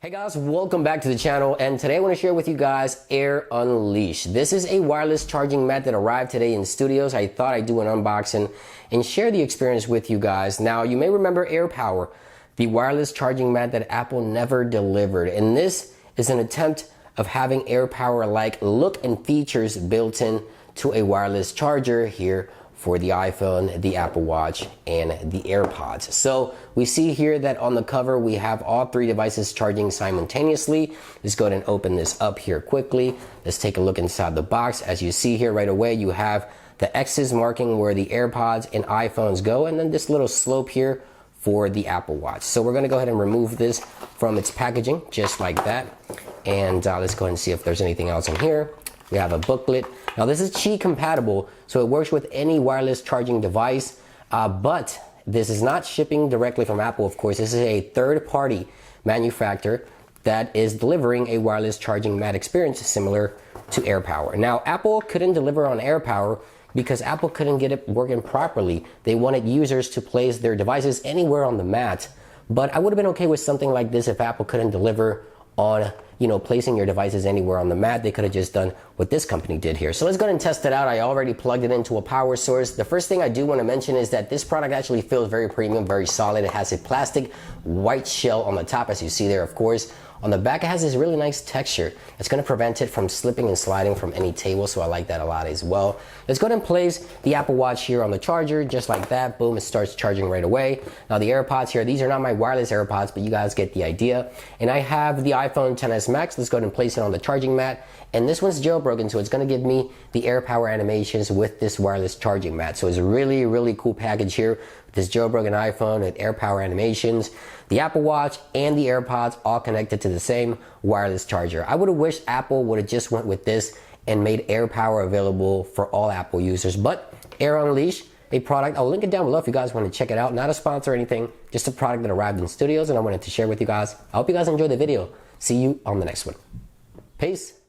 Hey guys, welcome back to the channel, and today I want to share with you guys Air Unleash. This is a wireless charging mat that arrived today in studios. I thought I'd do an unboxing and share the experience with you guys. Now, you may remember AirPower, the wireless charging mat that Apple never delivered, and this is an attempt of having AirPower-like look and features built in to a wireless charger here for the iPhone, the Apple Watch, and the AirPods. So we see here that on the cover, we have all three devices charging simultaneously. Let's go ahead and open this up here quickly. Let's take a look inside the box. As you see here right away, you have the X's marking where the AirPods and iPhones go, and then this little slope here for the Apple Watch. So we're gonna go ahead and remove this from its packaging, just like that. And let's go ahead and see if there's anything else in here. We have a booklet. Now this is Qi compatible, so it works with any wireless charging device, but this is not shipping directly from Apple, of course. This is a third-party manufacturer that is delivering a wireless charging mat experience similar to AirPower. Now, Apple couldn't deliver on AirPower because Apple couldn't get it working properly. They wanted users to place their devices anywhere on the mat, but I would have been okay with something like this if Apple couldn't deliver on placing your devices anywhere on the mat. They could have just done what this company did here. So let's go ahead and test it out. I already plugged it into a power source. The first thing I do want to mention is that this product actually feels very premium, very solid. It has a plastic white shell on the top, as you see there, of course. On the back, it has this really nice texture. It's going to prevent it from slipping and sliding from any table, so I like that a lot as well. Let's go ahead and place the Apple Watch here on the charger, just like that. Boom, it starts charging right away. Now the AirPods here, these are not my wireless AirPods, but you guys get the idea. And I have the iPhone XS Max. Let's go ahead and place it on the charging mat. And this one's jailbroken, so it's going to give me the AirPower animations with this wireless charging mat. So it's a really, really cool package here. This jailbroken iPhone with AirPower animations, the Apple Watch and the AirPods all connected to the same wireless charger. I would have wished Apple would have just went with this and made AirPower available for all Apple users. But Air Unleash, a product, I'll link it down below if you guys want to check it out. Not a sponsor or anything, just a product that arrived in studios and I wanted to share with you guys. I hope you guys enjoyed the video. See you on the next one. Peace.